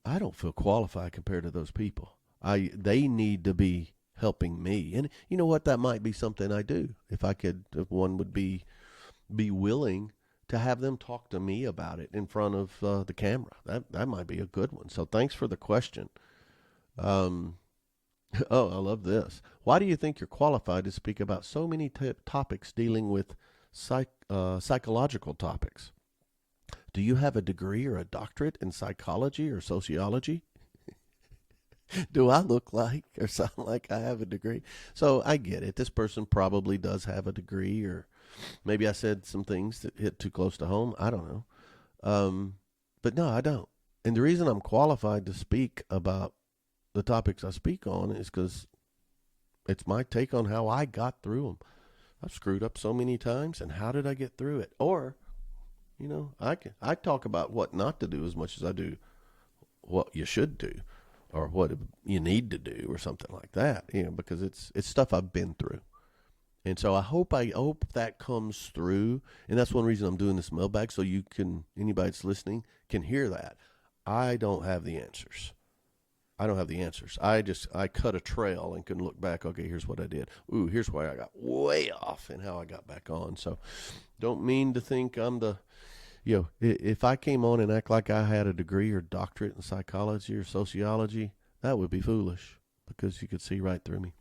I don't feel qualified compared to those people. They need to be helping me, and you know what? That might be something I do if one would be willing to have them talk to me about it in front of the camera. That might be a good one. So thanks for the question. Oh, I love this. Why do you think you're qualified to speak about so many topics dealing with psychological topics? Do you have a degree or a doctorate in psychology or sociology? Do I look like or sound like I have a degree? So I get it. This person probably does have a degree, or maybe I said some things that hit too close to home. I don't know. But no, I don't. And the reason I'm qualified to speak about the topics I speak on is because it's my take on how I got through them. I've screwed up so many times, and how did I get through it? Or, I talk about what not to do as much as I do what you should do, or what you need to do, or something like that. Because it's stuff I've been through, and so I hope that comes through. And that's one reason I'm doing this mailbag, so anybody that's listening can hear that. I don't have the answers. I cut a trail and can look back. Okay, here's what I did. Ooh, here's why I got way off and how I got back on. So don't mean to think I'm the, if I came on and act like I had a degree or doctorate in psychology or sociology, that would be foolish because you could see right through me.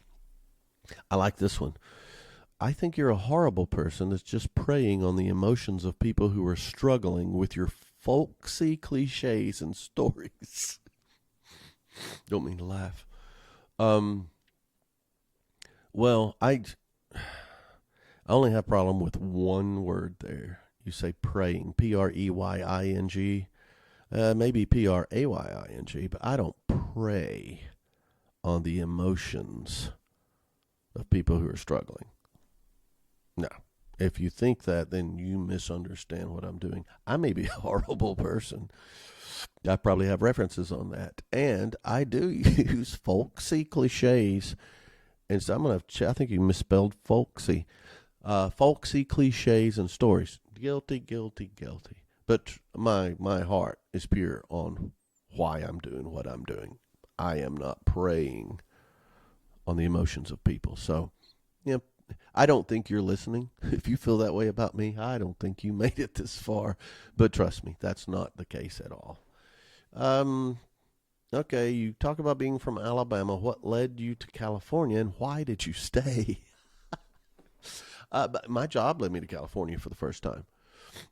I like this one. I think you're a horrible person that's just preying on the emotions of people who are struggling with your folksy cliches and stories. Don't mean to laugh. Well, I only have a problem with one word there. You say praying, Preying, maybe Praying, but I don't prey on the emotions of people who are struggling. No. If you think that, then you misunderstand what I'm doing. I may be a horrible person. I probably have references on that. And I do use folksy cliches. And so I think you misspelled folksy. Folksy cliches and stories. Guilty. But my heart is pure on why I'm doing what I'm doing. I am not preying on the emotions of people. So, I don't think you're listening. If you feel that way about me, I don't think you made it this far. But trust me, that's not the case at all. Okay, you talk about being from Alabama. What led you to California, and why did you stay? But my job led me to California for the first time.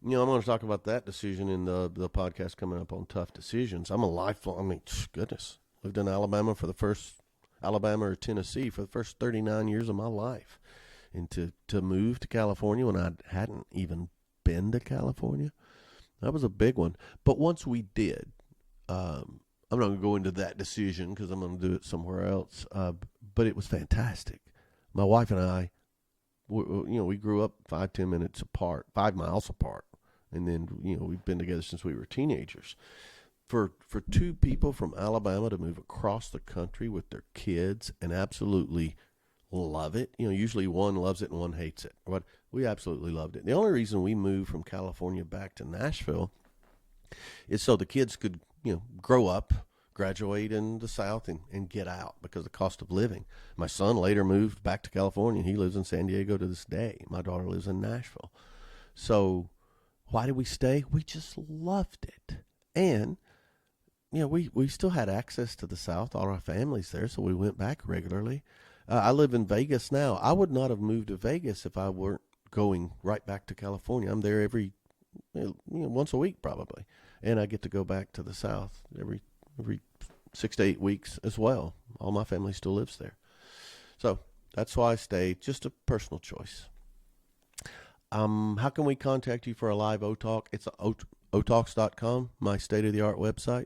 I'm going to talk about that decision in the podcast coming up on tough decisions. I'm a lifelong, goodness, lived in Alabama or Tennessee for the first 39 years of my life. And to move to California when I hadn't even been to California, that was a big one. But once we did, I'm not going to go into that decision because I'm going to do it somewhere else. But it was fantastic. My wife and I, we grew up 5 miles apart. And then, we've been together since we were teenagers. For two people from Alabama to move across the country with their kids and absolutely love it. Usually one loves it and one hates it. But we absolutely loved it. The only reason we moved from California back to Nashville is so the kids could, grow up, graduate in the South and get out because of the cost of living. My son later moved back to California. He lives in San Diego to this day. My daughter lives in Nashville. So why did we stay? We just loved it. And, we still had access to the South. All our family's there, so we went back regularly. I live in Vegas now. I would not have moved to Vegas if I weren't going right back to California. I'm there every, once a week probably. And I get to go back to the South every 6 to 8 weeks as well. All my family still lives there. So that's why I stayed. Just a personal choice. How can we contact you for a live O-Talk? It's otalks.com, my state-of-the-art website.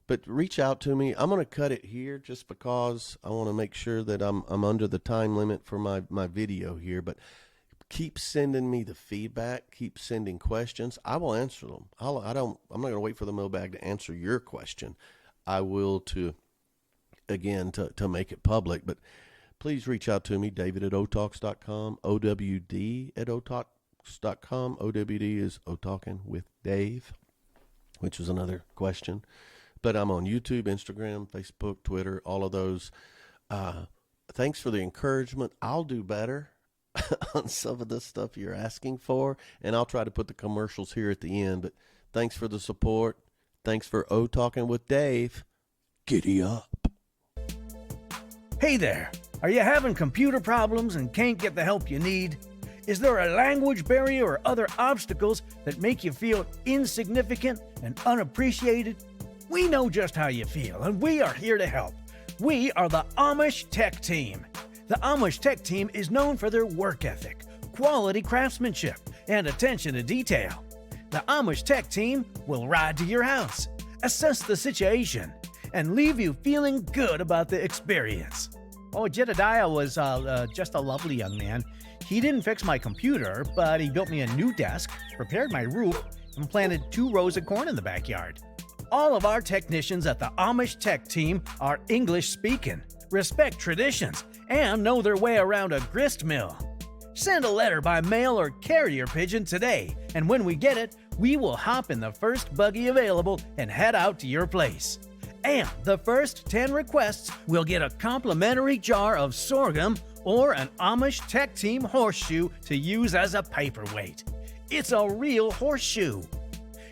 But reach out to me. I'm going to cut it here just because I want to make sure that I'm under the time limit for my video here. But keep sending me the feedback. Keep sending questions. I will answer them. I'm not going to wait for the mailbag to answer your question. I will to make it public. But please reach out to me, David at otalks.com, OWD at otalks.com. OWD is O-Talking with Dave, which was another question. But I'm on YouTube, Instagram, Facebook, Twitter, all of those. Thanks for the encouragement. I'll do better on some of the stuff you're asking for, and I'll try to put the commercials here at the end. But thanks for the support. Thanks for O-Talking with Dave. Giddy up. Hey there. Are you having computer problems and can't get the help you need? Is there a language barrier or other obstacles that make you feel insignificant and unappreciated? We know just how you feel, and we are here to help. We are the Amish Tech Team. The Amish Tech Team is known for their work ethic, quality craftsmanship, and attention to detail. The Amish Tech Team will ride to your house, assess the situation, and leave you feeling good about the experience. Oh, Jedediah was just a lovely young man. He didn't fix my computer, but he built me a new desk, repaired my roof, and planted 2 rows of corn in the backyard. All of our technicians at the Amish Tech Team are English-speaking, respect traditions, and know their way around a grist mill. Send a letter by mail or carrier pigeon today, and when we get it, we will hop in the first buggy available and head out to your place. And the first 10 requests will get a complimentary jar of sorghum or an Amish Tech Team horseshoe to use as a paperweight. It's a real horseshoe.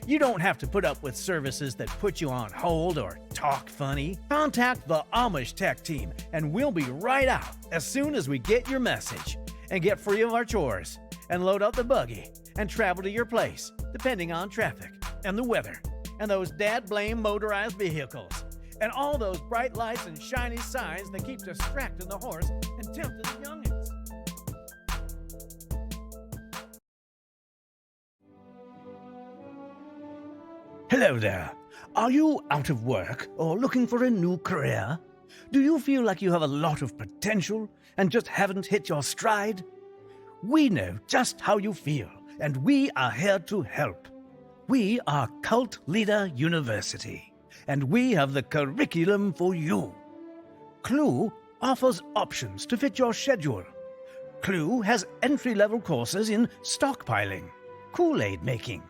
You don't have to put up with services that put you on hold or talk funny. Contact the Amish Tech Team and we'll be right out as soon as we get your message. And get free of our chores and load up the buggy and travel to your place, depending on traffic and the weather and those dad-blame motorized vehicles and all those bright lights and shiny signs that keep distracting the horse and tempting the youngins. Hello there. Are you out of work or looking for a new career? Do you feel like you have a lot of potential and just haven't hit your stride? We know just how you feel, and we are here to help. We are Cult Leader University, and we have the curriculum for you. Clue offers options to fit your schedule. Clue has entry-level courses in stockpiling, Kool-Aid making,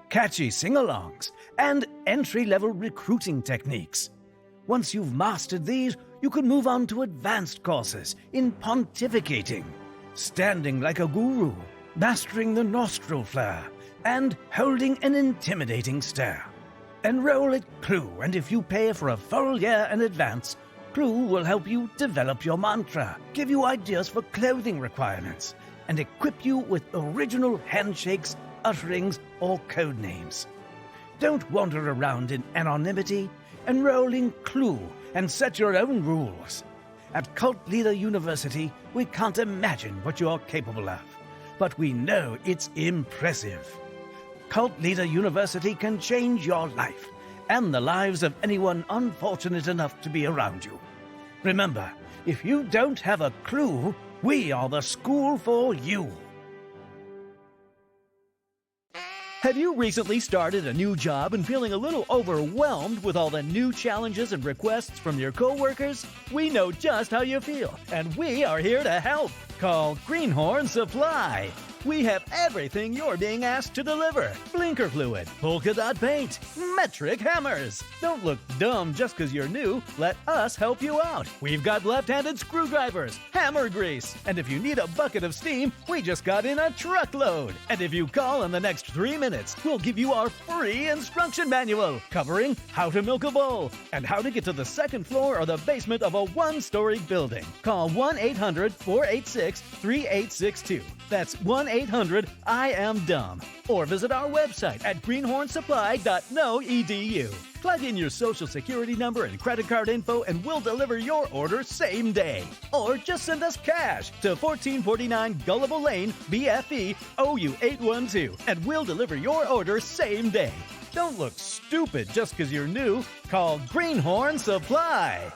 catchy sing-alongs, and entry-level recruiting techniques. Once you've mastered these, you can move on to advanced courses in pontificating, standing like a guru, mastering the nostril flare, and holding an intimidating stare. Enroll at Clue, and if you pay for a full year in advance, Clue will help you develop your mantra, give you ideas for clothing requirements, and equip you with original handshakes, utterings, or code names. Don't wander around in anonymity. Enroll in Clue and set your own rules. At Cult Leader University, we can't imagine what you're capable of, but we know it's impressive. Cult Leader University can change your life and the lives of anyone unfortunate enough to be around you. Remember, if you don't have a clue, we are the school for you. Have you recently started a new job and feeling a little overwhelmed with all the new challenges and requests from your coworkers? We know just how you feel, and we are here to help. Call Greenhorn Supply. We have everything you're being asked to deliver. Blinker fluid, polka dot paint, metric hammers. Don't look dumb just because you're new. Let us help you out. We've got left-handed screwdrivers, hammer grease, and if you need a bucket of steam, we just got in a truckload. And if you call in the next 3 minutes, we'll give you our free instruction manual covering how to milk a bull and how to get to the second floor or the basement of a one-story building. Call 1-800-486-3862. That's 1-800-I-AM-DUMB. Or visit our website at greenhornsupply.no.edu. Plug in your social security number and credit card info and we'll deliver your order same day. Or just send us cash to 1449 Gullible Lane, BFE, OU 812, and we'll deliver your order same day. Don't look stupid just because you're new. Call Greenhorn Supply.